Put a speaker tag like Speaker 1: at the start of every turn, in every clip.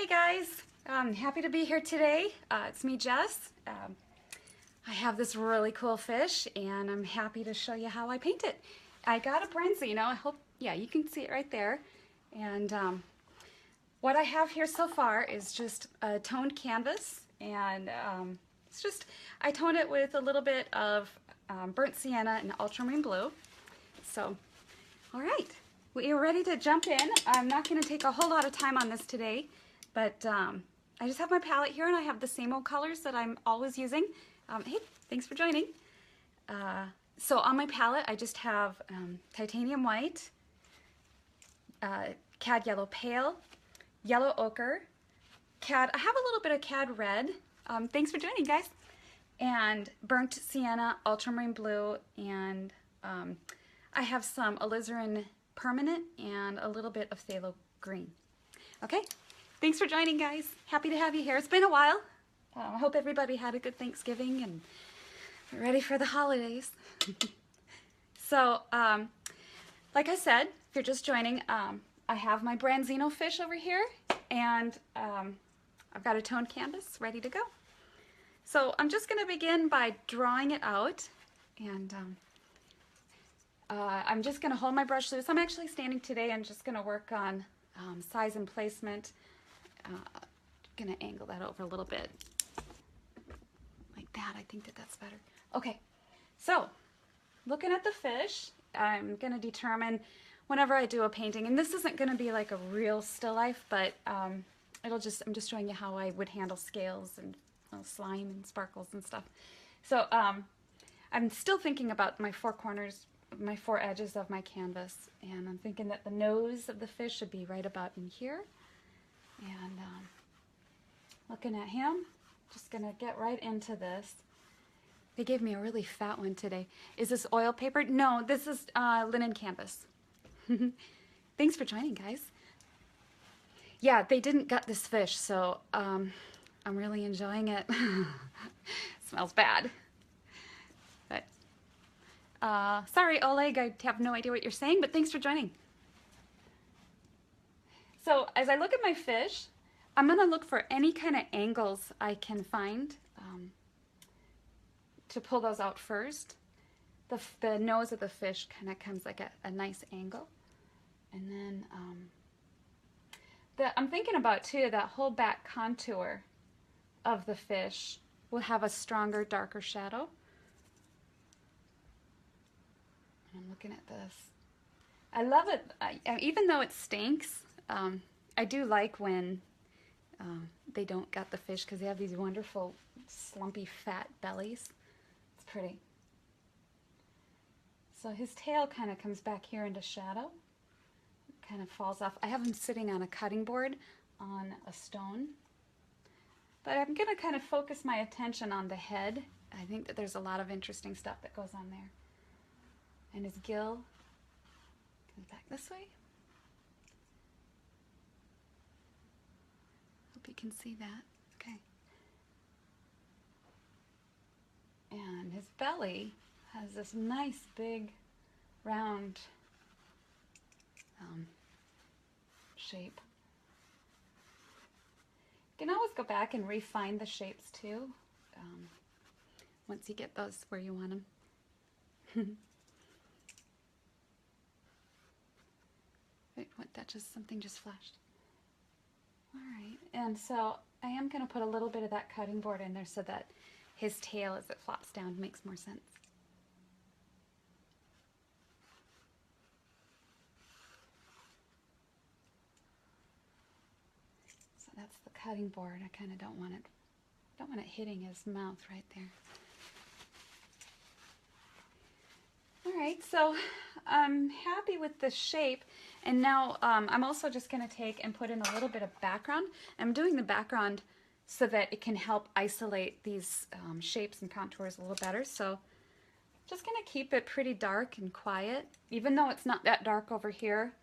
Speaker 1: Hey guys, I'm happy to be here today. It's me, Jess. I have this really cool fish and I'm happy to show you how I paint it. I got a Branzino, I hope, yeah, you can see it right there. And what I have here so far is just a toned canvas, and it's just, I toned it with a little bit of burnt sienna and ultramarine blue. So, all right, we are ready to jump in. I'm not going to take a whole lot of time on this today, but I just have my palette here and I have the same old colors that I'm always using. Hey, thanks for joining. So on my palette I just have titanium white, cad yellow pale, yellow ochre, cad, I have a little bit of cad red, thanks for joining guys, and burnt sienna, ultramarine blue, and I have some alizarin permanent and a little bit of phthalo green. Okay, thanks for joining guys. Happy to have you here. It's been a while. I hope everybody had a good Thanksgiving and we're ready for the holidays. So, like I said, if you're just joining, I have my Branzino fish over here, and I've got a toned canvas ready to go. So I'm just going to begin by drawing it out, and I'm just going to hold my brush loose. I'm actually standing today and just going to work on size and placement. Going to angle that over a little bit. Like that, I think that's better. Okay, so looking at the fish, I'm going to determine whenever I do a painting, and this isn't going to be like a real still life, but I'm just showing you how I would handle scales and slime and sparkles and stuff. So I'm still thinking about my four corners, my four edges of my canvas, and I'm thinking that the nose of the fish should be right about in here. And looking at him, just gonna get right into this. They gave me a really fat one today. Is this oil paper? No, this is linen canvas. Thanks for joining, guys. Yeah, they didn't gut this fish, so I'm really enjoying it. Smells bad. But sorry, Oleg, I have no idea what you're saying, but thanks for joining. So as I look at my fish, I'm going to look for any kind of angles I can find to pull those out first. The nose of the fish kind of comes like a nice angle. And then I'm thinking about too, that whole back contour of the fish will have a stronger, darker shadow. And I'm looking at this. I love it, even though it stinks. I do like when they don't gut the fish, because they have these wonderful slumpy fat bellies. It's pretty. So his tail kind of comes back here into shadow. It kind of falls off. I have him sitting on a cutting board on a stone. But I'm going to kind of focus my attention on the head. I think that there's a lot of interesting stuff that goes on there. And his gill comes back this way. Hope you can see that. Okay. And his belly has this nice big round shape. You can always go back and refine the shapes too, once you get those where you want them. Wait, what? Something just flashed. All right, and so I am going to put a little bit of that cutting board in there so that his tail, as it flops down, makes more sense. So that's the cutting board. I kind of don't want it hitting his mouth right there. All right, so I'm happy with the shape, and now I'm also just going to take and put in a little bit of background. I'm doing the background so that it can help isolate these shapes and contours a little better. So just going to keep it pretty dark and quiet, even though it's not that dark over here,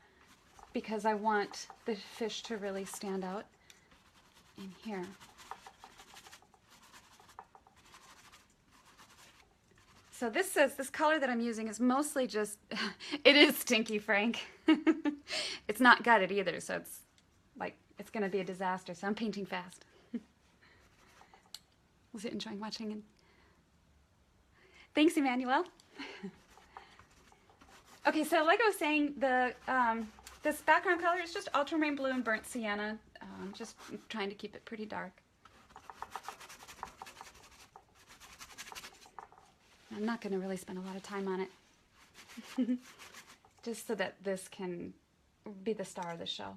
Speaker 1: because I want the fish to really stand out in here. So this color that I'm using is mostly just, it is Stinky, Frank. It's not gutted either, so it's like it's going to be a disaster, so I'm painting fast. Was it enjoying watching? And thanks, Emmanuel. Okay, so like I was saying, the this background color is just ultramarine blue and burnt sienna. Just trying to keep it pretty dark. I'm not going to really spend a lot of time on it, just so that this can be the star of the show.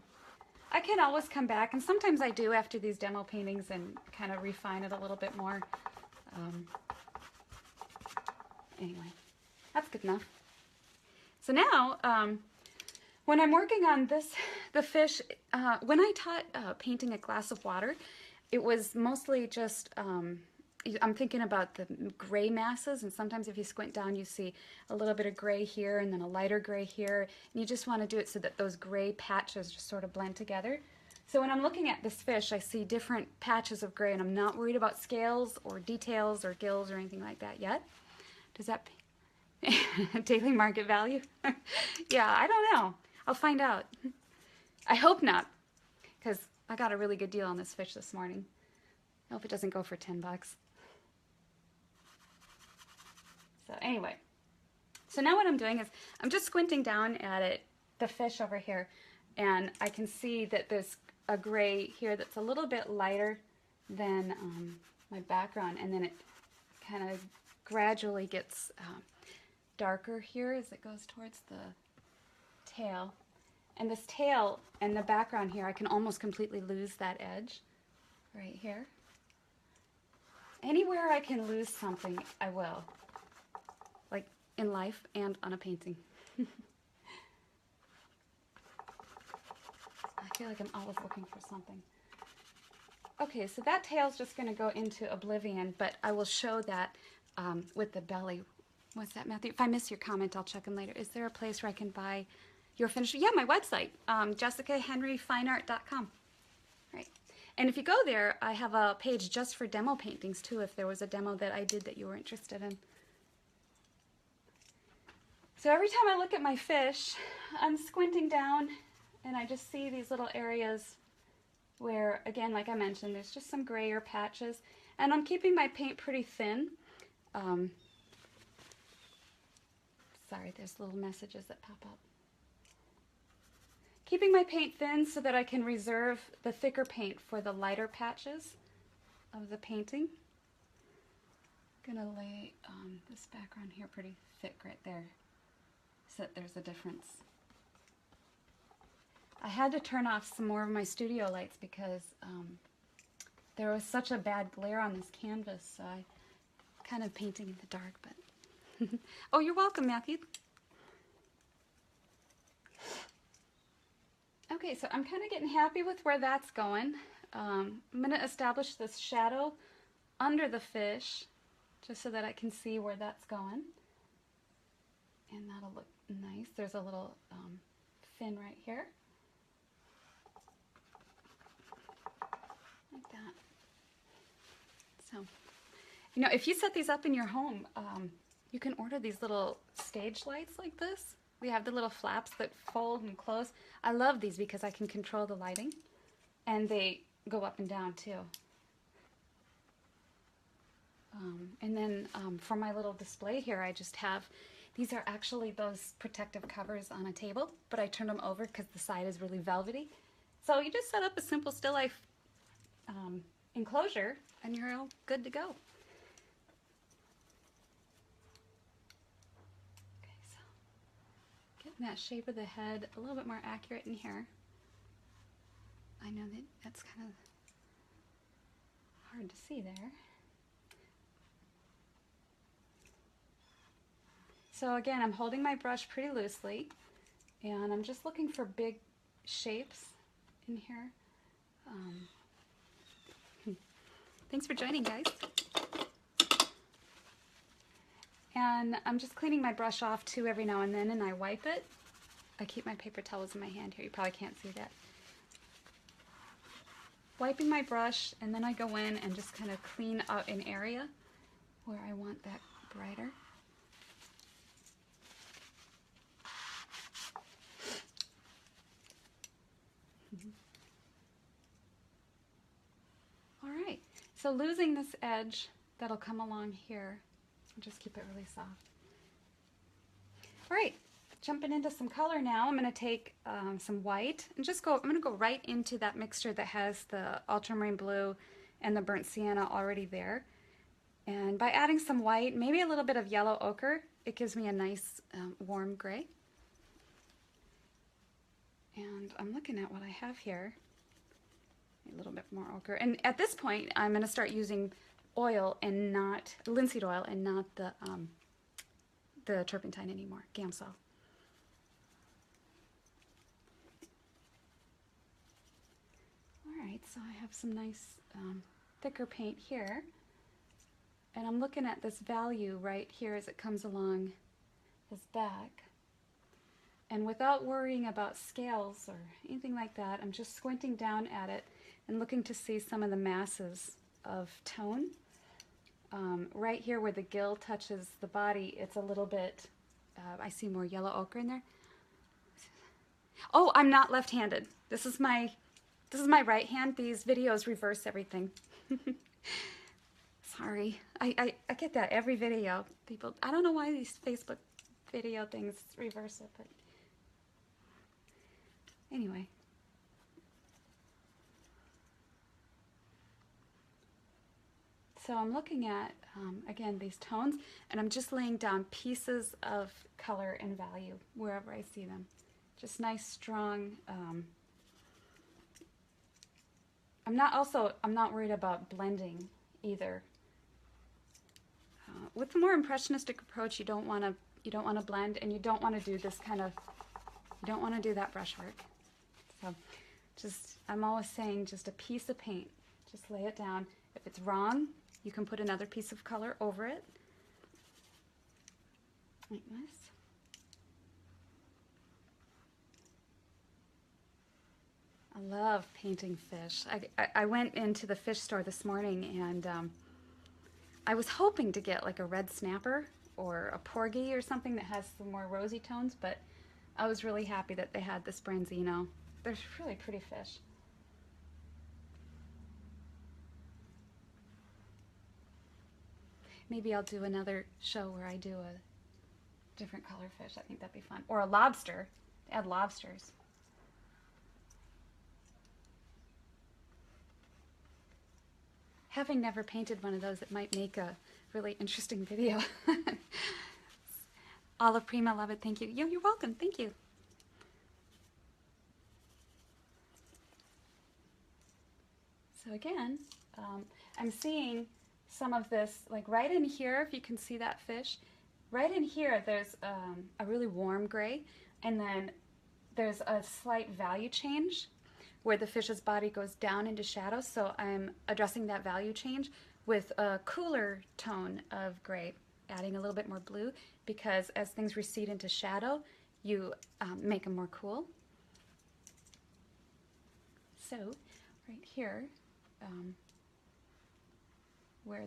Speaker 1: I can always come back, and sometimes I do after these demo paintings, and kind of refine it a little bit more. Anyway, that's good enough. So now, when I'm working on this, the fish, when I taught painting a glass of water, it was mostly just, I'm thinking about the gray masses, and sometimes if you squint down you see a little bit of gray here and then a lighter gray here, and you just want to do it so that those gray patches just sort of blend together. So when I'm looking at this fish, I see different patches of gray, and I'm not worried about scales or details or gills or anything like that yet. Does that daily market value? Yeah, I don't know. I'll find out. I hope not, because I got a really good deal on this fish this morning. I hope it doesn't go for 10 bucks. So anyway, so now what I'm doing is I'm just squinting down at it, the fish over here, and I can see that there's a gray here that's a little bit lighter than my background, and then it kind of gradually gets darker here as it goes towards the tail. And this tail and the background here, I can almost completely lose that edge right here. Anywhere I can lose something, I will. Like in life and on a painting. I feel like I'm always looking for something. Okay, so that tail's just going to go into oblivion, but I will show that with the belly. What's that, Matthew? If I miss your comment, I'll check them later. Is there a place where I can buy your finished? Yeah, my website, jessicahenryfineart.com. Right. And if you go there, I have a page just for demo paintings too, if there was a demo that I did that you were interested in. So every time I look at my fish, I'm squinting down and I just see these little areas where, again, like I mentioned, there's just some grayer patches, and I'm keeping my paint pretty thin. Sorry, there's little messages that pop up. Keeping my paint thin so that I can reserve the thicker paint for the lighter patches of the painting. I'm gonna lay this background here pretty thick right there so that there's a difference. I had to turn off some more of my studio lights because there was such a bad glare on this canvas, so I kind of painting in the dark, but oh, you're welcome, Matthew. Okay, so I'm kind of getting happy with where that's going. I'm going to establish this shadow under the fish just so that I can see where that's going. And that'll look nice. There's a little fin right here. Like that. So, you know, if you set these up in your home, you can order these little stage lights like this. We have the little flaps that fold and close. I love these because I can control the lighting, and they go up and down too. And then for my little display here, I just have, these are actually those protective covers on a table, but I turned them over because the side is really velvety. So you just set up a simple still life enclosure and you're all good to go. That shape of the head a little bit more accurate in here. I know that that's kind of hard to see there. So again, I'm holding my brush pretty loosely, and I'm just looking for big shapes in here. Thanks for joining, guys. And I'm just cleaning my brush off too every now and then, and I wipe it. I keep my paper towels in my hand here. You probably can't see that. Wiping my brush, and then I go in and just kind of clean out an area where I want that brighter. So losing this edge that'll come along here, I'll just keep it really soft. All right, jumping into some color now. I'm going to take some white and I'm going to go right into that mixture that has the ultramarine blue and the burnt sienna already there. And by adding some white, maybe a little bit of yellow ochre, it gives me a nice warm gray. And I'm looking at what I have here. A little bit more ochre. And at this point, I'm going to start using oil and not linseed oil and not the turpentine anymore, Gamsol. All right, so I have some nice thicker paint here. And I'm looking at this value right here as it comes along his back. And without worrying about scales or anything like that, I'm just squinting down at it and looking to see some of the masses of tone. Right here where the gill touches the body, it's a little bit, I see more yellow ochre in there. Oh, I'm not left-handed. This is my right hand. These videos reverse everything. Sorry, I get that every video. People, I don't know why these Facebook video things reverse it, but anyway. So I'm looking at, again, these tones, and I'm just laying down pieces of color and value wherever I see them. Just nice, strong. I'm not worried about blending either. With the more impressionistic approach, you don't want to blend, and you don't want to do this kind of, you don't want to do that brushwork. So I'm always saying just a piece of paint. Just lay it down. If it's wrong, you can put another piece of color over it, like this. I love painting fish. I went into the fish store this morning, and I was hoping to get like a red snapper or a porgy or something that has some more rosy tones, but I was really happy that they had this branzino. They're really pretty fish. Maybe I'll do another show where I do a different color fish. I think that'd be fun. Or a lobster. Add lobsters. Having never painted one of those, it might make a really interesting video. Olive Prima, love it. Thank you. You're welcome. Thank you. So again, I'm seeing some of this, like right in here, if you can see that fish, right in here there's a really warm gray, and then there's a slight value change where the fish's body goes down into shadow, so I'm addressing that value change with a cooler tone of gray, adding a little bit more blue, because as things recede into shadow, you make them more cool. So right here, where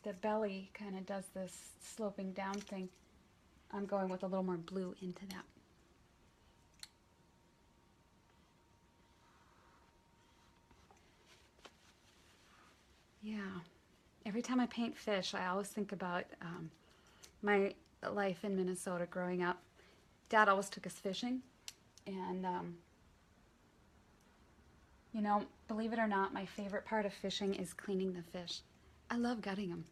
Speaker 1: the belly kind of does this sloping down thing, I'm going with a little more blue into that. Yeah, every time I paint fish, I always think about my life in Minnesota growing up. Dad always took us fishing, and you know, believe it or not, my favorite part of fishing is cleaning the fish. I love gutting them.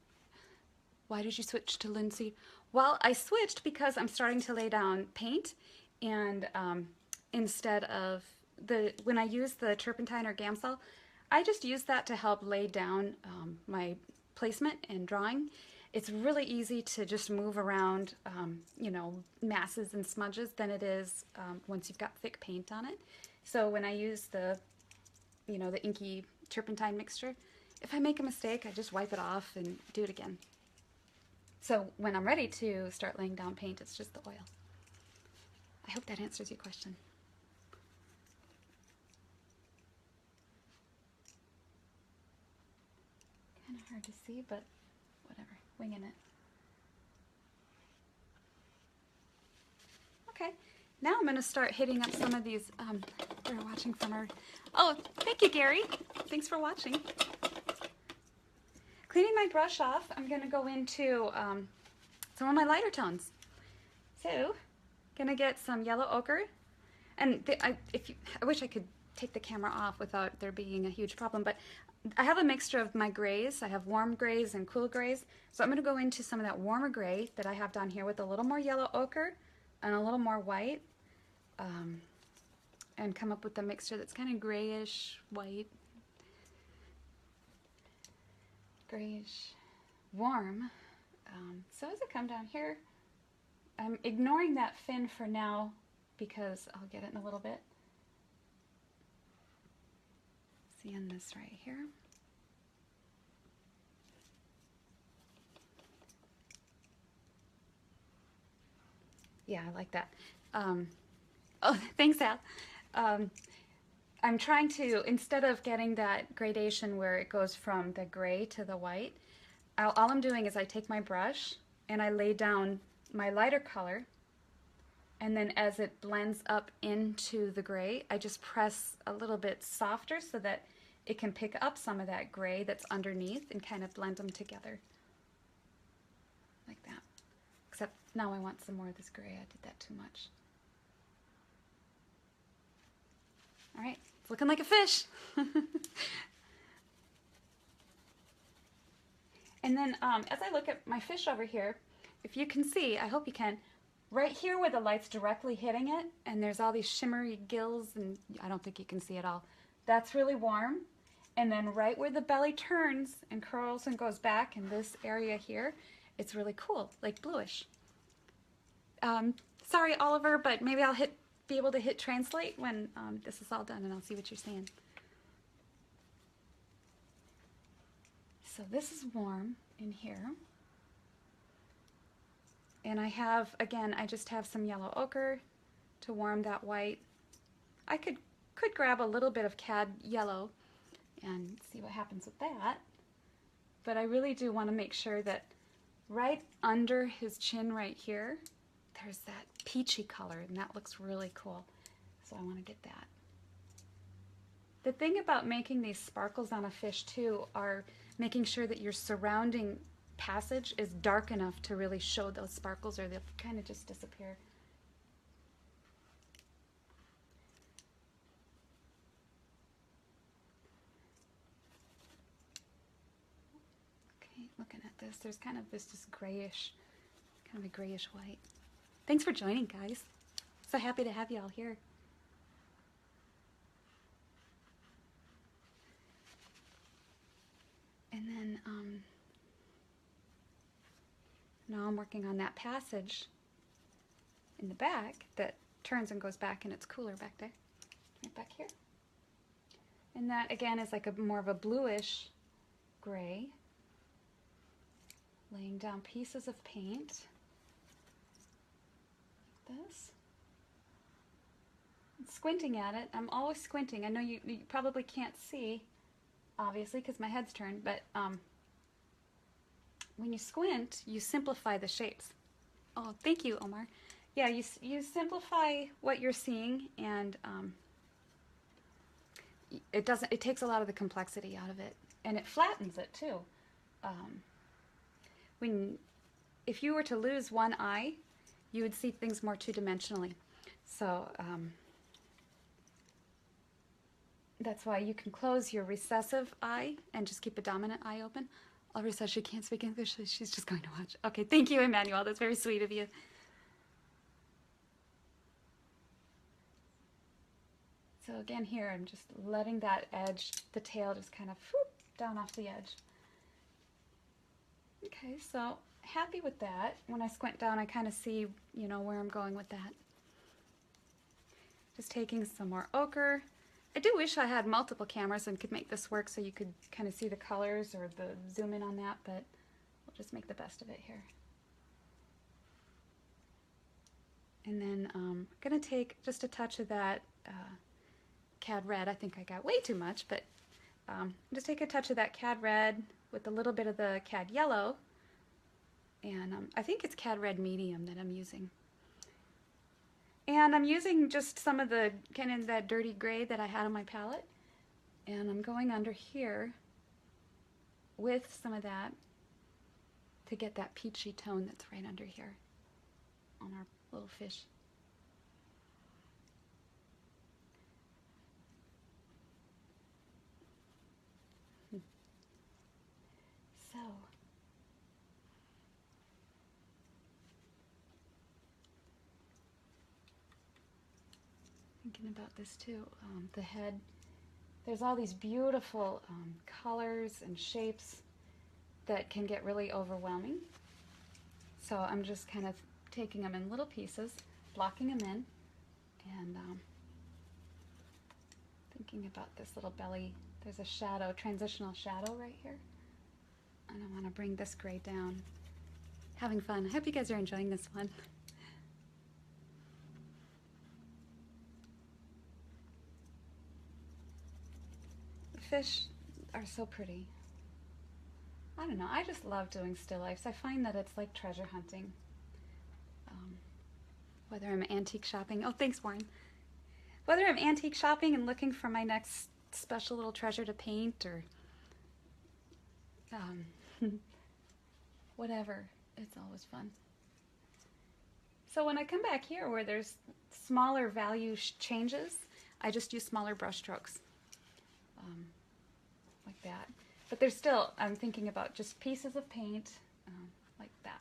Speaker 1: Why did you switch to linseed? Well, I switched because I'm starting to lay down paint, and instead of when I use the turpentine or Gamsol, I just use that to help lay down my placement and drawing. It's really easy to just move around, you know, masses and smudges than it is once you've got thick paint on it. So when I use the, you know, the inky turpentine mixture, if I make a mistake, I just wipe it off and do it again. So when I'm ready to start laying down paint, it's just the oil. I hope that answers your question. Kind of hard to see, but whatever, winging it. Okay, now I'm going to start hitting up some of these. We're watching from our. Oh, thank you, Gary. Thanks for watching. cleaning my brush off, I'm going to go into some of my lighter tones. So, gonna get some yellow ochre, and I wish I could take the camera off without there being a huge problem, but I have a mixture of my grays. I have warm grays and cool grays, so I'm gonna go into some of that warmer gray that I have down here with a little more yellow ochre and a little more white, and come up with a mixture that's kind of grayish white, grayish warm. So as I come down here, I'm ignoring that fin for now because I'll get it in a little bit. Seeing this right here. Yeah, I like that. Oh, thanks, Al. I'm trying to, instead of getting that gradation where it goes from the gray to the white, all I'm doing is I take my brush and I lay down my lighter color, and then as it blends up into the gray, I just press a little bit softer so that it can pick up some of that gray that's underneath and kind of blend them together. Like that. Except now I want some more of this gray. I did that too much. Alright, it's looking like a fish. And then as I look at my fish over here, if you can see, I hope you can, right here where the light's directly hitting it, and there's all these shimmery gills, and I don't think you can see it all, that's really warm. And then right where the belly turns and curls and goes back in this area here, it's really cool, like bluish. Sorry, Oliver, but maybe I'll be able to hit translate when this is all done, and I'll see what you're saying. So this is warm in here. And I have, again, I just have some yellow ochre to warm that white. I could grab a little bit of cad yellow and see what happens with that. But I really do want to make sure that right under his chin right here, there's that peachy color, and that looks really cool. So I want to get that. The thing about making these sparkles on a fish too are making sure that your surrounding passage is dark enough to really show those sparkles, or they'll kind of just disappear. Okay, looking at this, there's kind of this just grayish, kind of a grayish white. Thanks for joining, guys. So happy to have you all here. And then now I'm working on that passage in the back that turns and goes back, and it's cooler back there, right back here. And that again is like a more of a bluish gray. Laying down pieces of paint like this. And squinting at it. I'm always squinting. I know you probably can't see, obviously, because my head's turned, but when you squint, you simplify the shapes. Oh, thank you, Omar. Yeah, you simplify what you're seeing, and it takes a lot of the complexity out of it, and it flattens it too. If you were to lose one eye, you would see things more two-dimensionally. So that's why you can close your recessive eye and just keep a dominant eye open. Oliver says she can't speak English, so she's just going to watch. Okay, thank you, Emmanuel. That's very sweet of you. So again here, I'm just letting that edge, the tail just kind of whoop, down off the edge. Okay, so happy with that. When I squint down, I kind of see, you know, where I'm going with that. Just taking some more ochre. I do wish I had multiple cameras and could make this work so you could kind of see the colors or the zoom in on that, but we'll just make the best of it here. And then I'm going to take just a touch of that cad red. I think I got way too much, but just take a touch of that cad red with a little bit of the cad yellow, and I think it's cad red medium that I'm using. And I'm using just some of the kind of that dirty gray that I had on my palette, and I'm going under here with some of that to get that peachy tone that's right under here on our little fish. So, thinking about this too, the head. There's all these beautiful colors and shapes that can get really overwhelming. So I'm just kind of taking them in little pieces, blocking them in, and thinking about this little belly. There's a shadow, transitional shadow right here. And I want to bring this gray down. Having fun. I hope you guys are enjoying this one. The fish are so pretty. I don't know, I just love doing still lifes. I find that it's like treasure hunting. Whether I'm antique shopping, oh thanks Warren. Whether I'm antique shopping and looking for my next special little treasure to paint, or whatever, it's always fun. So when I come back here where there's smaller value changes, I just use smaller brush strokes, like that. But there's still, I'm thinking about just pieces of paint, like that.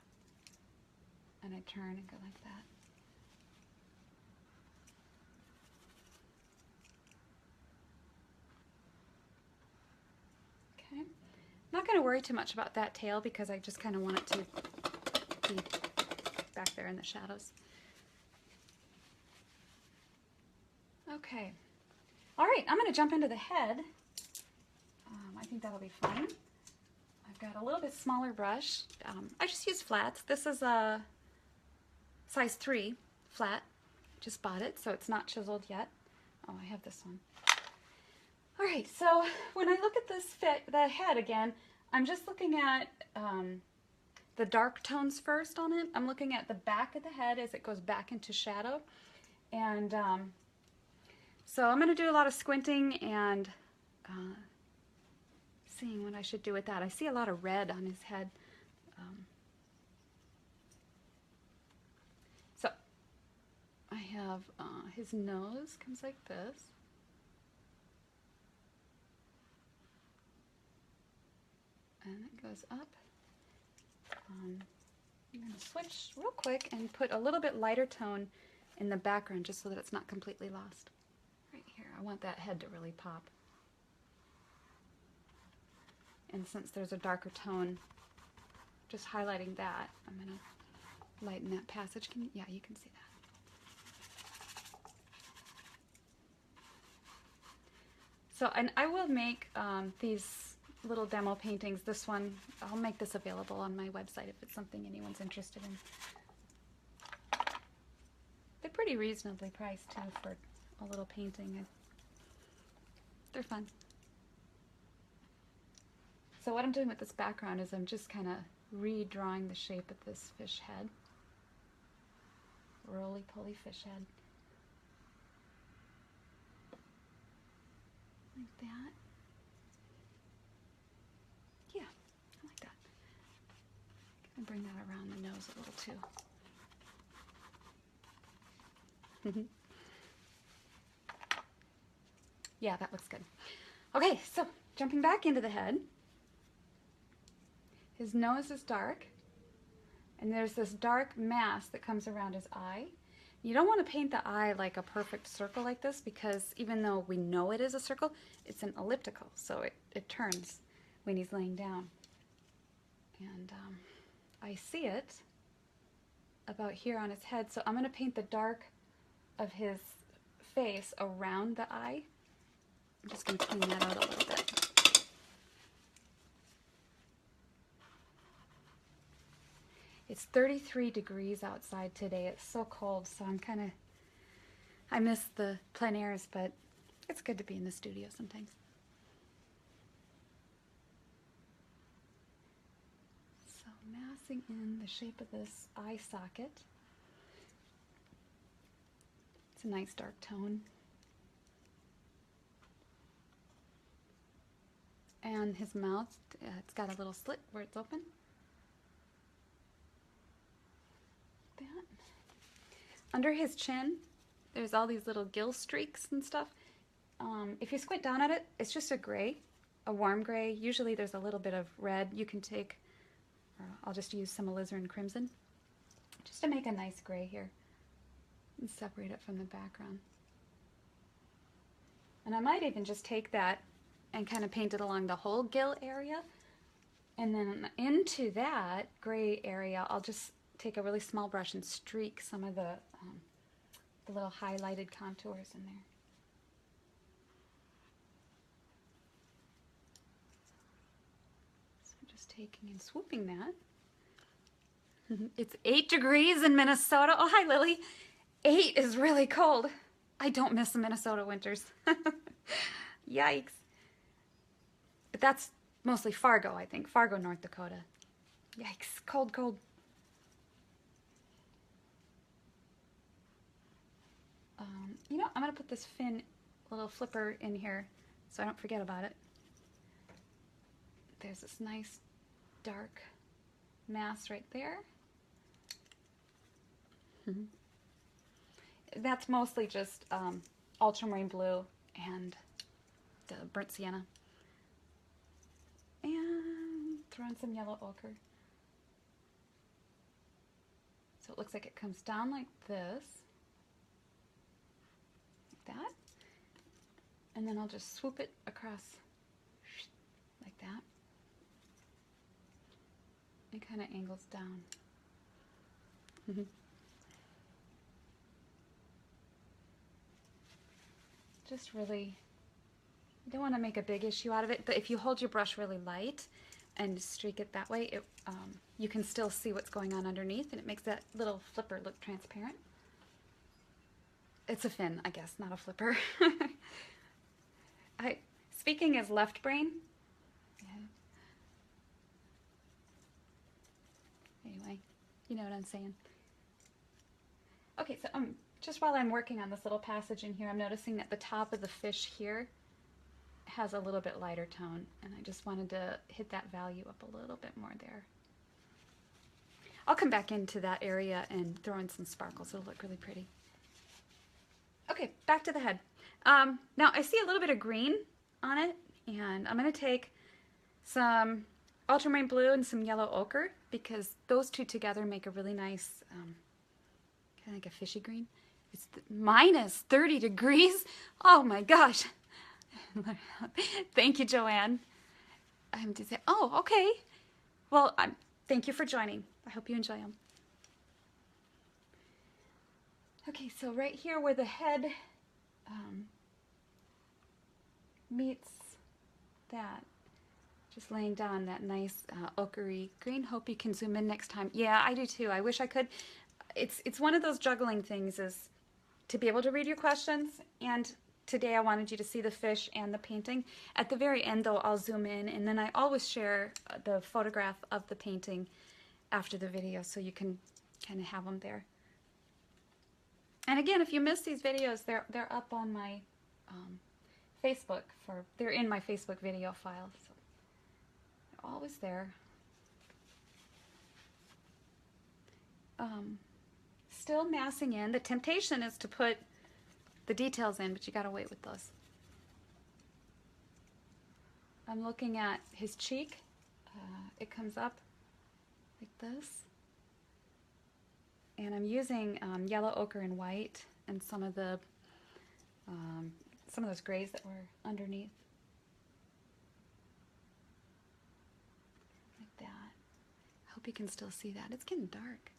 Speaker 1: And I turn and go like that. Okay. Not going to worry too much about that tail because I just kind of want it to be back there in the shadows. Okay. All right, I'm going to jump into the head. I think that'll be fun. I've got a little bit smaller brush. I just use flats. This is a size 3 flat. Just bought it, so it's not chiseled yet. Oh, I have this one. All right, so when I look at this the head again, I'm just looking at the dark tones first on it. I'm looking at the back of the head as it goes back into shadow. And so I'm going to do a lot of squinting and seeing what I should do with that. I see a lot of red on his head. So I have his nose comes like this. And it goes up. I'm going to switch real quick and put a little bit lighter tone in the background just so that it's not completely lost. Right here, I want that head to really pop. And since there's a darker tone, just highlighting that, I'm going to lighten that passage. Yeah, you can see that. So, and I will make these little demo paintings. This one, I'll make this available on my website if it's something anyone's interested in. They're pretty reasonably priced too for a little painting. They're fun. So what I'm doing with this background is I'm just kind of redrawing the shape of this fish head. Roly-poly fish head. Like that. Yeah, I like that. I'm going to bring that around the nose a little too. Yeah, that looks good. Okay, so jumping back into the head. His nose is dark, and there's this dark mass that comes around his eye. You don't want to paint the eye like a perfect circle like this because even though we know it is a circle, it's an elliptical, so it turns when he's laying down. And I see it about here on his head, so I'm going to paint the dark of his face around the eye. I'm just going to clean that out a little bit. It's 33 degrees outside today. It's so cold, so I miss the plein airs, but it's good to be in the studio sometimes. So massing in the shape of this eye socket. It's a nice dark tone. And his mouth, it's got a little slit where it's open. Like that. Under his chin, there's all these little gill streaks and stuff. If you squint down at it, it's just a gray, a warm gray. Usually there's a little bit of red. You can take, I'll just use some alizarin crimson, just to make a nice gray here and separate it from the background. And I might even just take that and kind of paint it along the whole gill area. And then into that gray area, I'll just take a really small brush and streak some of the little highlighted contours in there. So I'm just taking and swooping that. It's 8 degrees in Minnesota. Oh, hi, Lily. 8 is really cold. I don't miss the Minnesota winters. Yikes. But that's mostly Fargo, I think. Fargo, North Dakota. Yikes. Cold, cold. You know, I'm going to put this fin little flipper in here so I don't forget about it. There's this nice dark mass right there. That's mostly just ultramarine blue and the burnt sienna. And throw in some yellow ochre. So it looks like it comes down like this. Like that. And then I'll just swoop it across like that. It kind of angles down. Just really, you don't want to make a big issue out of it, but if you hold your brush really light and streak it that way, it, you can still see what's going on underneath, and it makes that little flipper look transparent. It's a fin, I guess, not a flipper. Speaking as left brain, anyway, you know what I'm saying. Okay, so just while I'm working on this little passage in here, I'm noticing that the top of the fish here has a little bit lighter tone, and I just wanted to hit that value up a little bit more there. I'll come back into that area and throw in some sparkles. It'll look really pretty. Okay, back to the head. Now I see a little bit of green on it, and I'm going to take some ultramarine blue and some yellow ochre, because those two together make a really nice, kind of like a fishy green. It's minus 30 degrees. Oh my gosh. Thank you, Joanne. I'm just saying, oh, okay. Well, thank you for joining. I hope you enjoy them. Okay, so right here where the head meets that, just laying down that nice ochre-y green. Hope you can zoom in next time. Yeah, I do too. I wish I could. It's one of those juggling things, is to be able to read your questions, and today I wanted you to see the fish and the painting. At the very end though, I'll zoom in, and then I always share the photograph of the painting after the video, so you can kind of have them there. And again, if you miss these videos, they're up on my Facebook. They're in my Facebook video file, so they're always there. Still massing in. The temptation is to put the details in, but you gotta wait with those. I'm looking at his cheek. It comes up like this. And I'm using yellow ochre and white and some of those grays that were underneath. Like that. I hope you can still see that. It's getting dark.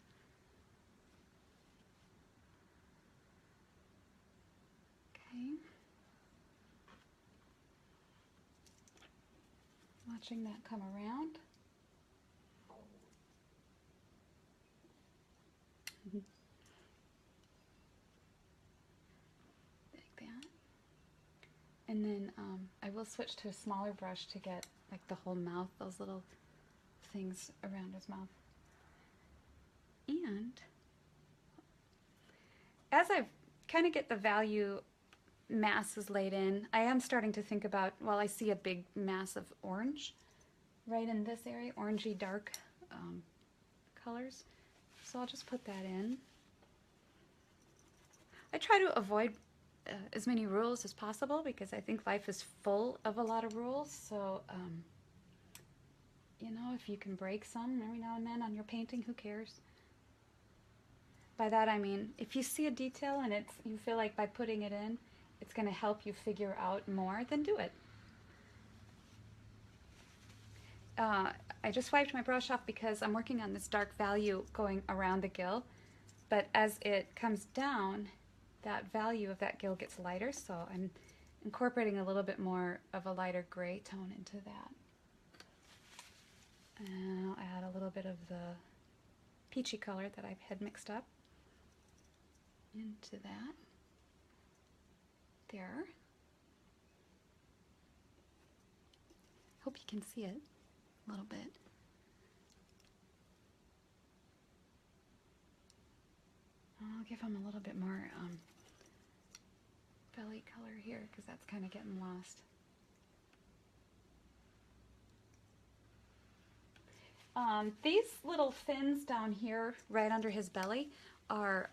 Speaker 1: Okay. Watching that come around. Like that. And then I will switch to a smaller brush to get like the whole mouth, those little things around his mouth. And as I kind of get the value mass is laid in. I am starting to think about, well, I see a big mass of orange right in this area, orangey dark colors. So I'll just put that in. I try to avoid as many rules as possible because I think life is full of a lot of rules. So, you know, if you can break some every now and then on your painting, who cares? By that I mean, if you see a detail and you feel like by putting it in, it's going to help you figure out more, then do it. I just wiped my brush off because I'm working on this dark value going around the gill, but as it comes down, that value of that gill gets lighter, so I'm incorporating a little bit more of a lighter gray tone into that. And I'll add a little bit of the peachy color that I had mixed up into that. There. Hope you can see it a little bit. I'll give him a little bit more belly color here because that's kind of getting lost. These little fins down here right under his belly are,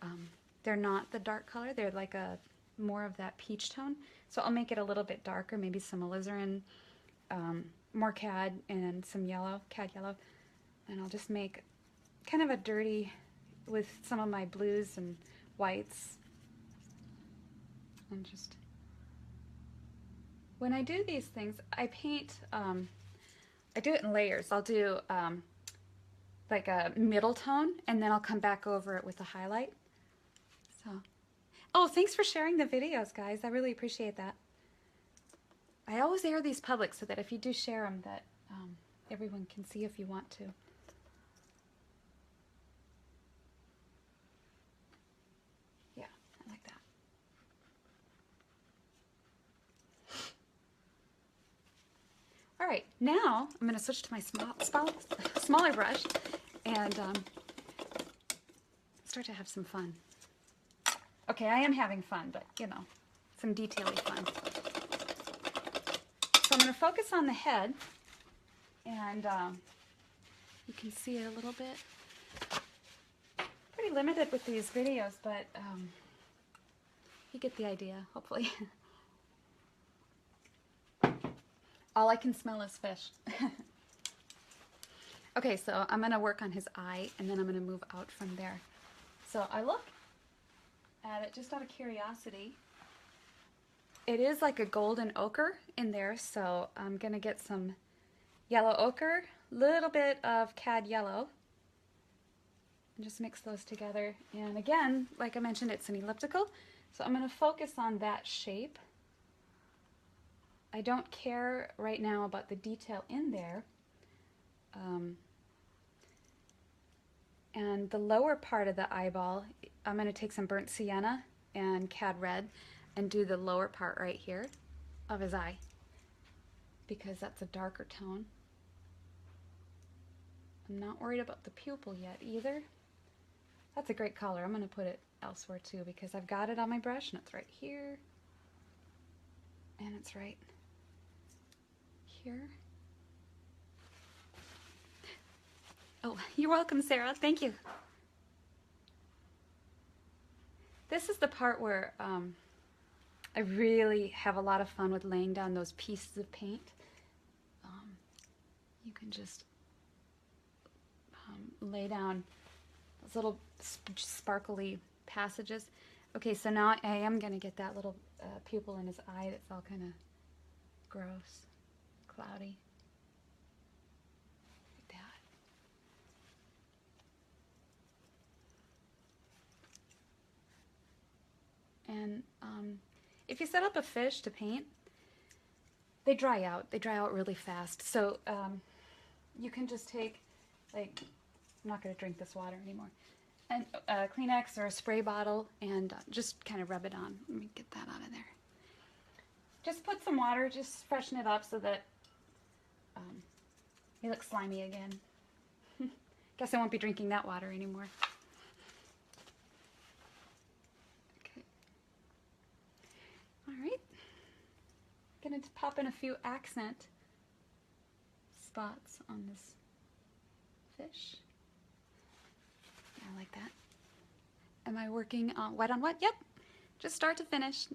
Speaker 1: they're not the dark color, they're like a more of that peach tone. So I'll make it a little bit darker, maybe some alizarin, more cad, and some yellow, cad yellow. And I'll just make kind of a dirty with some of my blues and whites. And just, when I do these things, I paint, I do it in layers. I'll do like a middle tone, and then I'll come back over it with a highlight. So, oh, thanks for sharing the videos, guys. I really appreciate that. I always air these public so that if you do share them, that everyone can see if you want to. Yeah, I like that. All right, now I'm going to switch to my smaller brush and start to have some fun. Okay, I am having fun, but you know, some detail-y fun. So I'm going to focus on the head, and you can see it a little bit. Pretty limited with these videos, but you get the idea, hopefully. All I can smell is fish. Okay, so I'm going to work on his eye, and then I'm going to move out from there. So I look at it just out of curiosity. It is like a golden ochre in there, so I'm going to get some yellow ochre, little bit of cad yellow, and just mix those together. And again, like I mentioned, it's an elliptical, so I'm going to focus on that shape. I don't care right now about the detail in there. And the lower part of the eyeball, I'm going to take some burnt sienna and cad red and do the lower part right here of his eye because that's a darker tone. I'm not worried about the pupil yet either. That's a great color. I'm going to put it elsewhere too because I've got it on my brush and it's right here and it's right here. Oh, you're welcome, Sarah. Thank you. This is the part where I really have a lot of fun with laying down those pieces of paint. You can just lay down those little sparkly passages. Okay, so now I am going to get that little pupil in his eye that's all kind of gross, cloudy. Like that. And if you set up a fish to paint, they dry out. They dry out really fast. So you can just take, like, I'm not going to drink this water anymore, and a Kleenex or a spray bottle and just kind of rub it on. Let me get that out of there. Just put some water, just freshen it up so that it looks slimy again. Guess I won't be drinking that water anymore. Okay. All Alright, gonna pop in a few accent spots on this fish. I like that. Am I working on wet on wet? Yep, just start to finish.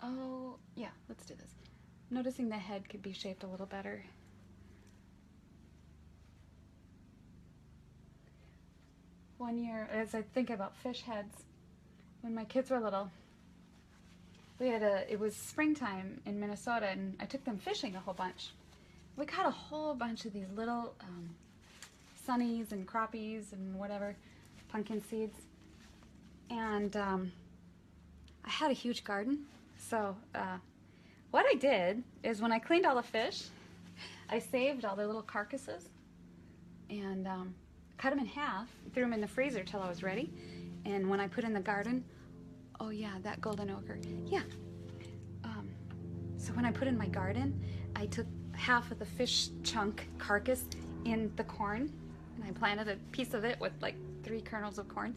Speaker 1: Oh, yeah, let's do this. Noticing the head could be shaped a little better. One year, as I think about fish heads, when my kids were little, it was springtime in Minnesota, and I took them fishing a whole bunch. We caught a whole bunch of these little sunnies and crappies and whatever, pumpkin seeds. And I had a huge garden. So what I did is when I cleaned all the fish, I saved all their little carcasses and cut them in half, threw them in the freezer till I was ready. And when I put in the garden, oh yeah, that golden ochre, yeah. So when I put in my garden, I took half of the fish chunk carcass in the corn, and I planted a piece of it with like 3 kernels of corn,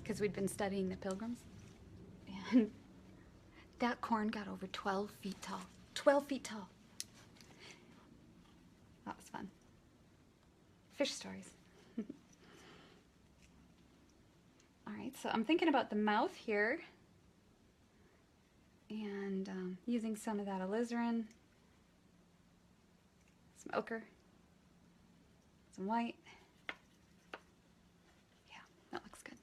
Speaker 1: because we'd been studying the Pilgrims. And that corn got over 12 feet tall. 12 feet tall. That was fun. Fish stories. All right, so I'm thinking about the mouth here and using some of that alizarin, some ochre, some white. Yeah, that looks good.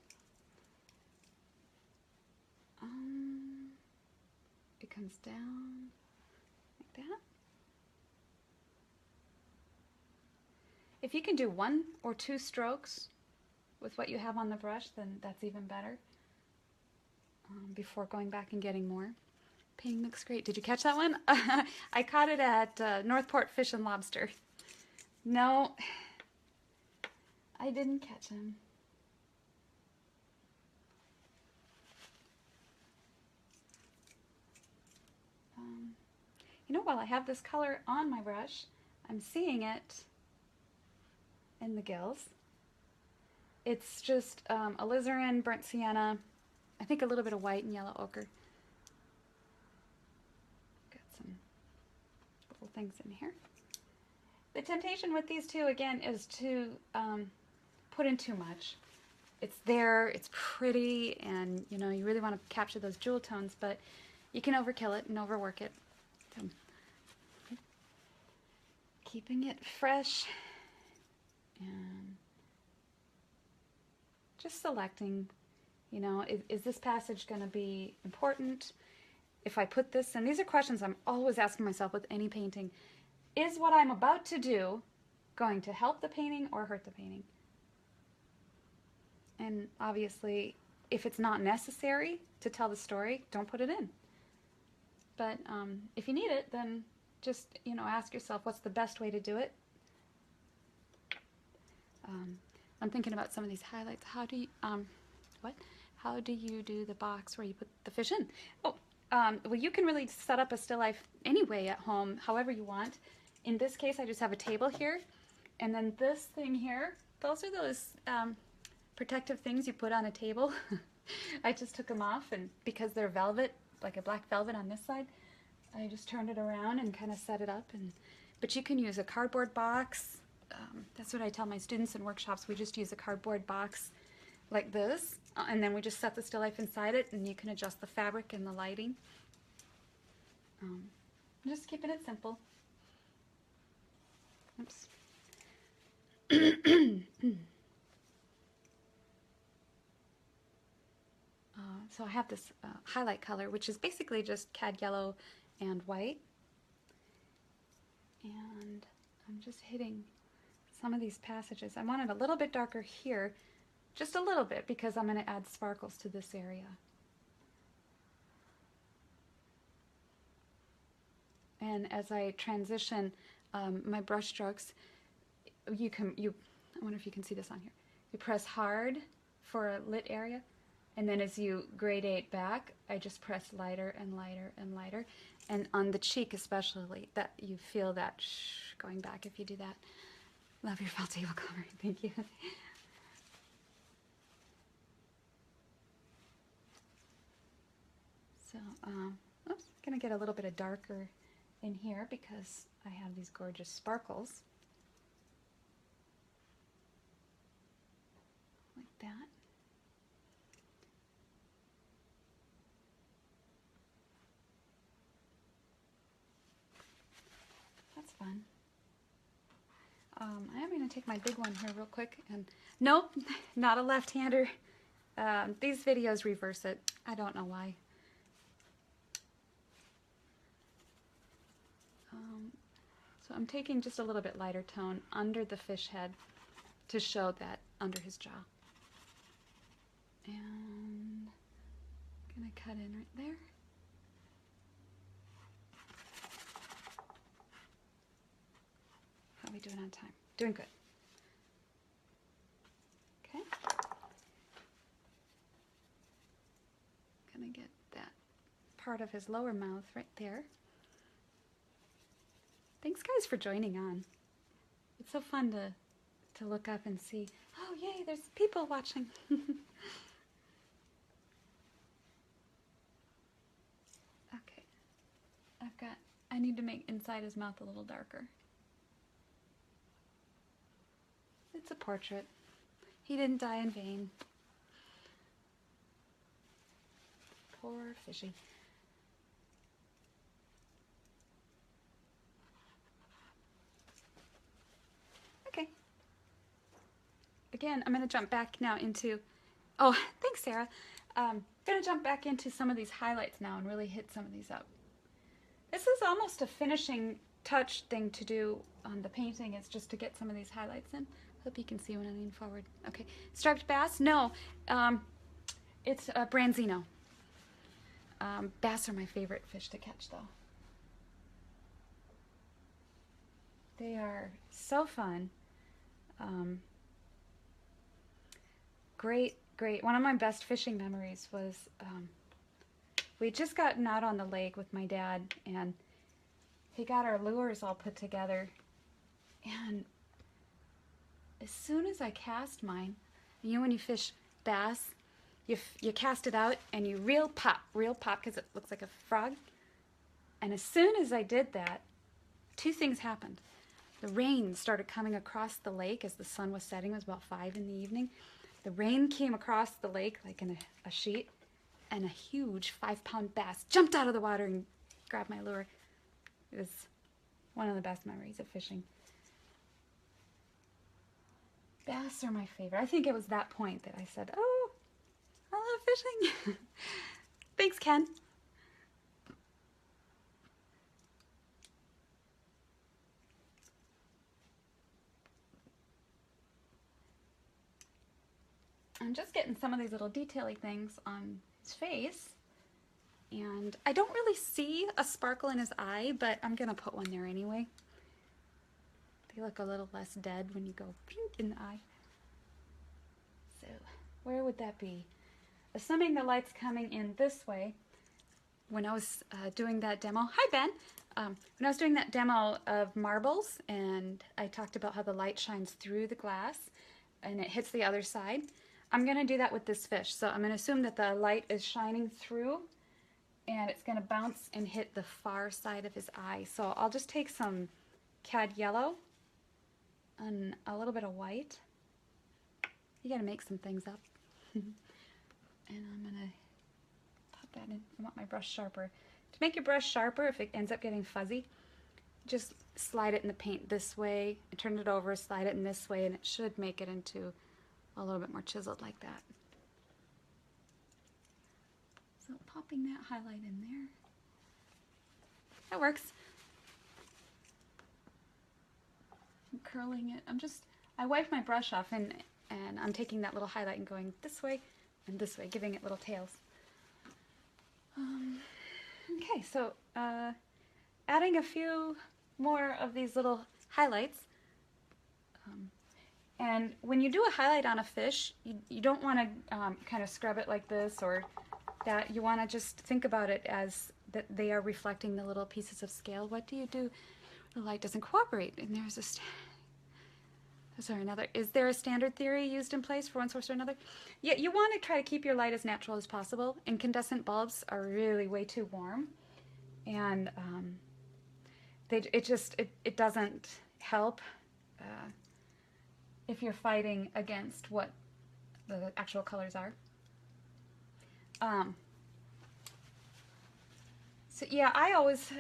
Speaker 1: It comes down like that. If you can do 1 or 2 strokes with what you have on the brush, then that's even better before going back and getting more. Painting looks great. Did you catch that one? I caught it at Northport Fish and Lobster. No, I didn't catch him. You know, while I have this color on my brush, I'm seeing it in the gills. It's just alizarin, burnt sienna, I think a little bit of white and yellow ochre. Got some little things in here. The temptation with these two, again, is to put in too much. It's there, it's pretty, and you know, you really want to capture those jewel tones, but you can overkill it and overwork it. So, keeping it fresh and just selecting, you know, is this passage going to be important? If I put this, and these are questions I'm always asking myself with any painting, is what I'm about to do going to help the painting or hurt the painting? And obviously, if it's not necessary to tell the story, don't put it in. But if you need it, then just, you know, ask yourself, what's the best way to do it? I'm thinking about some of these highlights. How do you, How do you do the box where you put the fish in? Oh, well, you can really set up a still life anyway at home, however you want. In this case, I just have a table here, and then this thing here, those are those protective things you put on a table. I just took them off, and because they're velvet, like a black velvet on this side, I just turned it around and kind of set it up. But you can use a cardboard box. That's what I tell my students in workshops. We just use a cardboard box like this, and then we just set the still life inside it, and you can adjust the fabric and the lighting. Just keeping it simple. Oops. So I have this highlight color, which is basically just cad yellow and white. And I'm just hitting some of these passages. I want it a little bit darker here, just a little bit, because I'm going to add sparkles to this area. And as I transition my brush strokes, I wonder if you can see this on here. You press hard for a lit area, And then as you gradate back, I just press lighter and lighter and lighter. And on the cheek especially, that you feel that going back if you do that. Love your felt table coloring. Thank you. So, oops, gonna get a little bit of darker in here because I have these gorgeous sparkles. Like that. That's fun. I am going to take my big one here real quick, and nope, not a left-hander. These videos reverse it. I don't know why. So I'm taking just a little bit lighter tone under the fish head to show that under his jaw. And I'm going to cut in right there. How are we doing on time? Doing good. Okay. Gonna get that part of his lower mouth right there. Thanks guys for joining on. It's so fun to look up and see, oh yay, there's people watching. Okay. I need to make inside his mouth a little darker. It's a portrait. He didn't die in vain. Poor fishy. Okay. Again, I'm going to jump back now into... Oh, thanks, Sarah. I'm going to jump back into some of these highlights now and really hit some of these up. This is almost a finishing touch thing to do on the painting. It's just to get some of these highlights in. Hope you can see when I lean forward. Okay, striped bass? No, it's a branzino. Bass are my favorite fish to catch, though. They are so fun. Great. One of my best fishing memories was we'd just gotten out on the lake with my dad, and he got our lures all put together, and as soon as I cast mine, you know when you fish bass, you cast it out and you reel pop because it looks like a frog. And as soon as I did that, two things happened. The rain started coming across the lake as the sun was setting. It was about 5 in the evening. The rain came across the lake like in a sheet, and a huge 5-pound bass jumped out of the water and grabbed my lure. It was one of the best memories of fishing. Bass are my favorite. I think it was that point that I said, oh, I love fishing. Thanks, Ken. I'm just getting some of these little detail-y things on his face. And I don't really see a sparkle in his eye, but I'm going to put one there anyway. They look a little less dead when you go in the eye. So, where would that be? Assuming the light's coming in this way, when I was doing that demo, hi Ben, when I was doing that demo of marbles, and I talked about how the light shines through the glass and it hits the other side, I'm going to do that with this fish. So I'm going to assume that the light is shining through, and it's going to bounce and hit the far side of his eye. So I'll just take some cad yellow and a little bit of white. You got to make some things up. And I'm going to pop that in. I want my brush sharper. To make your brush sharper, if it ends up getting fuzzy, just slide it in the paint this way, and turn it over, slide it in this way, and it should make it into a little bit more chiseled like that. So popping that highlight in there. That works. I'm curling it. I wipe my brush off, and I'm taking that little highlight and going this way and this way, giving it little tails. Okay, so adding a few more of these little highlights. And when you do a highlight on a fish, you don't want to kind of scrub it like this or that. You want to just think about it as that they are reflecting the little pieces of scale. What do you do? The light doesn't cooperate, and there's a is there a standard theory used in place for one source or another? Yeah, you want to try to keep your light as natural as possible. Incandescent bulbs are really way too warm, and it doesn't help if you're fighting against what the actual colors are. So yeah,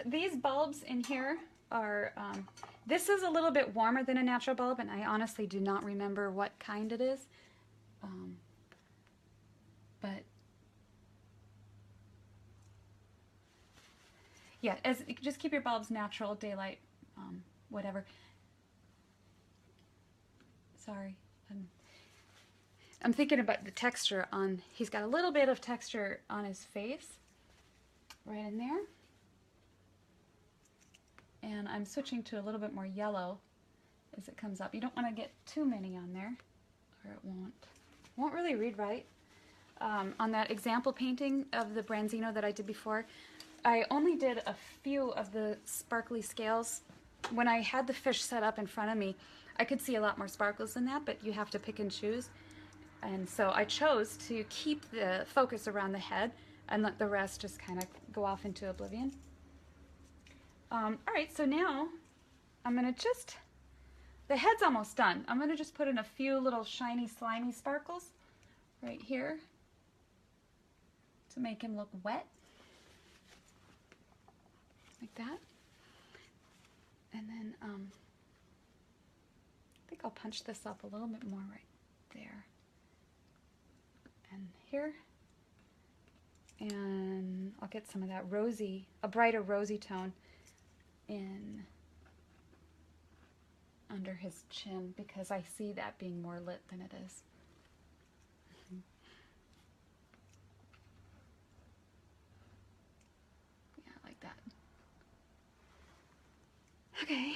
Speaker 1: these bulbs in here are, this is a little bit warmer than a natural bulb, and I honestly do not remember what kind it is. But yeah, just keep your bulbs natural, daylight, whatever. Sorry. I'm thinking about the texture on, he's got a little bit of texture on his face, right in there. And I'm switching to a little bit more yellow as it comes up. You don't want to get too many on there, or it won't really read right. On that example painting of the Branzino that I did before, I only did a few of the sparkly scales. When I had the fish set up in front of me, I could see a lot more sparkles than that, but you have to pick and choose. And so I chose to keep the focus around the head and let the rest just kind of go off into oblivion. All right, so now I'm going to the head's almost done. I'm going to just put in a few little shiny, slimy sparkles right here to make him look wet, like that. And then I think I'll punch this up a little bit more right there and here. And I'll get some of that rosy, a brighter rosy tone in under his chin, because I see that being more lit than it is. Yeah, like that. Okay.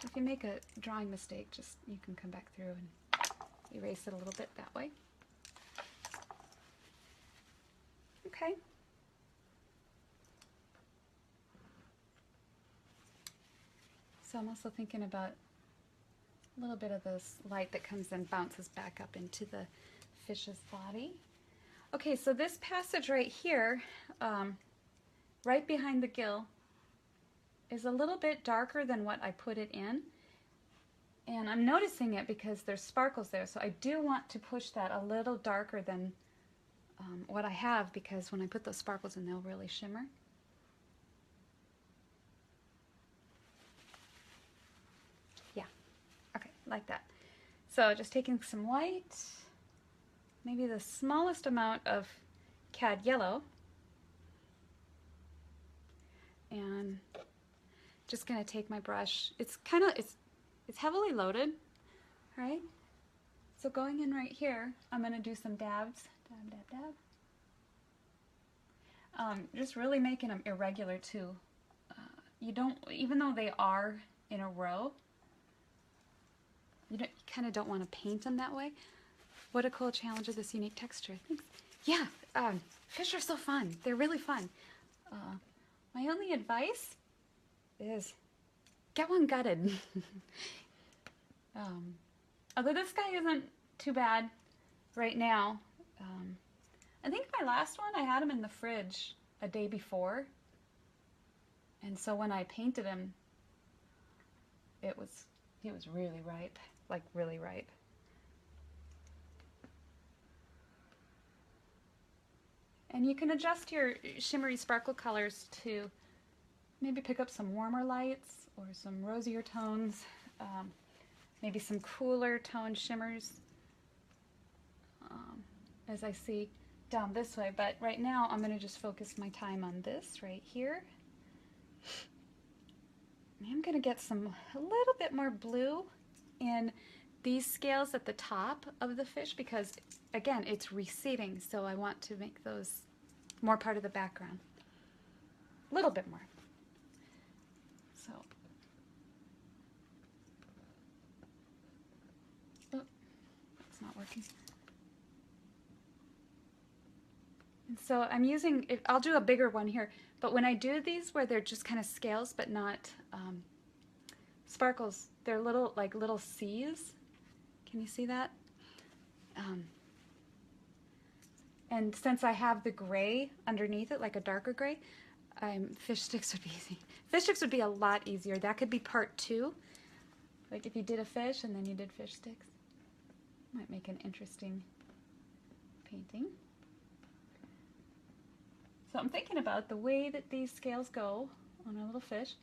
Speaker 1: If you make a drawing mistake, you can come back through and erase it a little bit that way. Okay. So I'm also thinking about a little bit of this light that comes and bounces back up into the fish's body. Okay, so this passage right here, right behind the gill, is a little bit darker than what I put it in. And I'm noticing it because there's sparkles there, so I do want to push that a little darker than what I have, because when I put those sparkles in, they'll really shimmer. Yeah, okay, like that. So just taking some white, maybe the smallest amount of cad yellow, and just gonna take my brush. It's heavily loaded, right? So going in right here, I'm gonna do some dabs. Dab, dab, dab. Just really making them irregular too. You don't, even though they are in a row, you kind of don't want to paint them that way. What a cool challenge of this unique texture. Thanks. Yeah, fish are so fun. They're really fun. My only advice is get one gutted. Although this guy isn't too bad right now. I think my last one, I had him in the fridge a day before, and so when I painted him, he was really ripe, like really ripe. And you can adjust your shimmery sparkle colors to maybe pick up some warmer lights or some rosier tones, maybe some cooler tone shimmers, as I see down this way. But right now I'm going to just focus my time on this right here. I'm going to get a little bit more blue in these scales at the top of the fish, because again, it's receding, so I want to make those more part of the background. A little bit more. And so I'm using, I'll do a bigger one here, but when I do these where they're just kind of scales but not sparkles, they're little, like little C's. Can you see that? And since I have the gray underneath it, like a darker gray, fish sticks would be easy. Fish sticks would be a lot easier. That could be part 2. Like if you did a fish and then you did fish sticks. Might make an interesting painting. So I'm thinking about the way that these scales go on a little fish.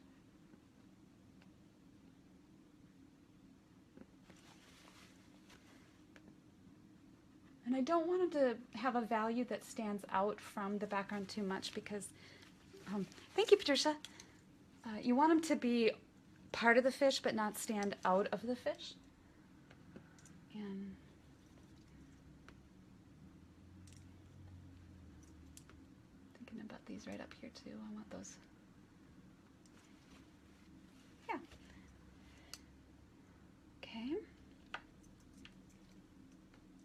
Speaker 1: And I don't want them to have a value that stands out from the background too much because, thank you, Patricia. You want them to be part of the fish but not stand out of the fish. And thinking about these right up here too. I want those. Yeah. Okay.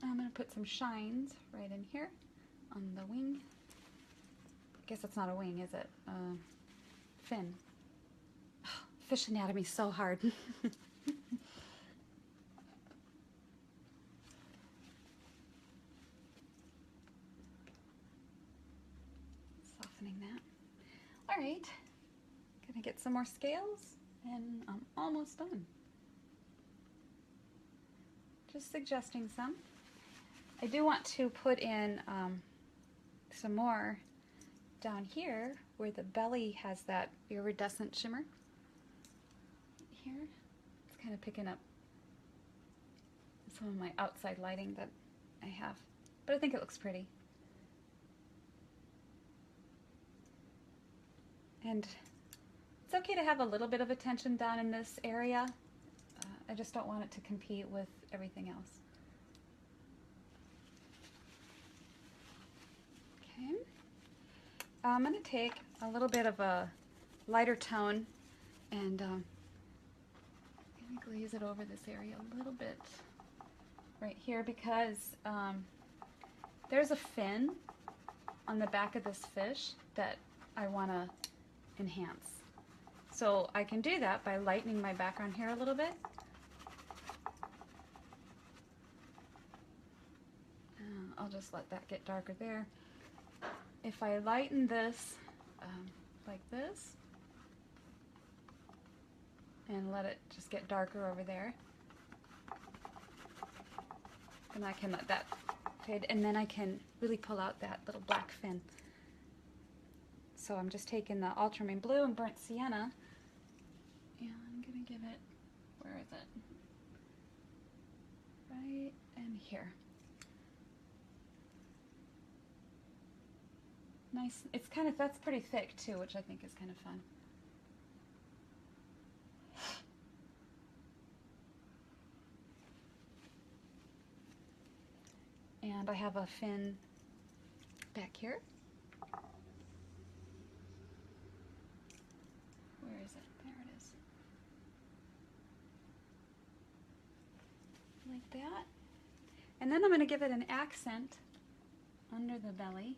Speaker 1: I'm going to put some shines right in here on the wing. I guess that's not a wing, is it? Fin. Fish anatomy is so hard. Softening that. All right. Gonna get some more scales and I'm almost done. Just suggesting some. I do want to put in some more down here where the belly has that iridescent shimmer. Here, it's kind of picking up some of my outside lighting that I have, but I think it looks pretty. And it's okay to have a little bit of attention down in this area. I just don't want it to compete with everything else. Okay. I'm going to take a little bit of a lighter tone and glaze it over this area a little bit right here because there's a fin on the back of this fish that I want to enhance. So I can do that by lightening my background here a little bit. I'll just let that get darker there. If I lighten this like this and let it just get darker over there, then I can let that fade, and then I can really pull out that little black fin. So I'm just taking the ultramarine blue and burnt sienna, and I'm going to give it, where is it? Right in here. Nice. It's kind of, that's pretty thick too, which I think is kind of fun. And I have a fin back here. Where is it? There it is. Like that. And then I'm going to give it an accent under the belly.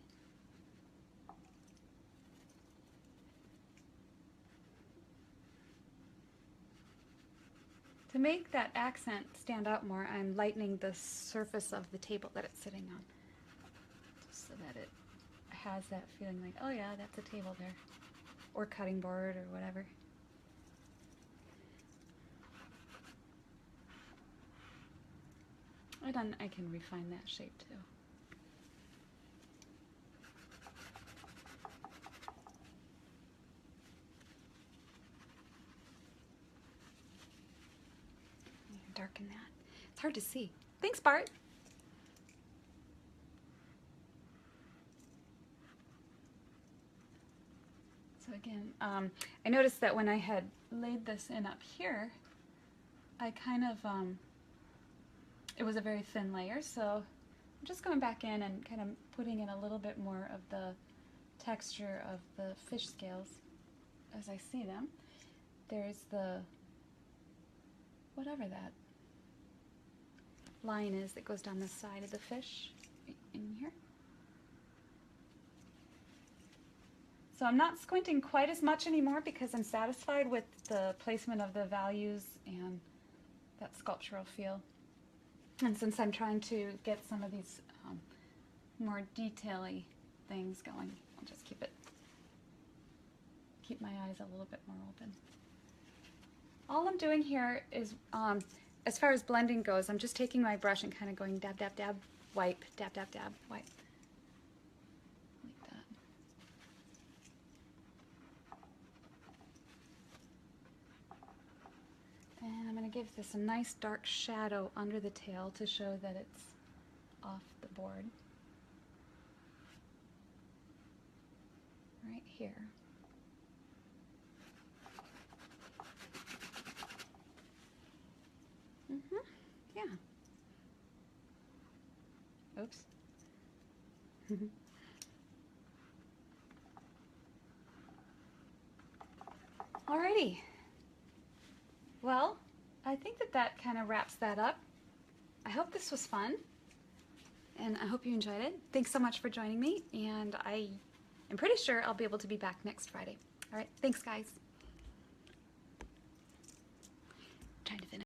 Speaker 1: To make that accent stand out more, I'm lightening the surface of the table that it's sitting on, just so that it has that feeling like, oh yeah, that's a table there, or cutting board, or whatever. And I can refine that shape too. Darken that. It's hard to see. Thanks, Bart. So again, I noticed that when I had laid this in up here, I kind of, it was a very thin layer, so I'm just going back in and kind of putting in a little bit more of the texture of the fish scales as I see them. There's the, whatever that line is that goes down the side of the fish in here. So I'm not squinting quite as much anymore because I'm satisfied with the placement of the values and that sculptural feel. And since I'm trying to get some of these more detail-y things going, I'll just keep my eyes a little bit more open. All I'm doing here is, as far as blending goes, I'm just taking my brush and kind of going dab, dab, dab, wipe, dab, dab, dab, wipe. Like that. And I'm going to give this a nice dark shadow under the tail to show that it's off the board. Right here. Yeah. Oops. Alrighty. Well, I think that kind of wraps that up. I hope this was fun, and I hope you enjoyed it. Thanks so much for joining me, and I am pretty sure I'll be able to be back next Friday. All right, thanks guys. Trying to finish.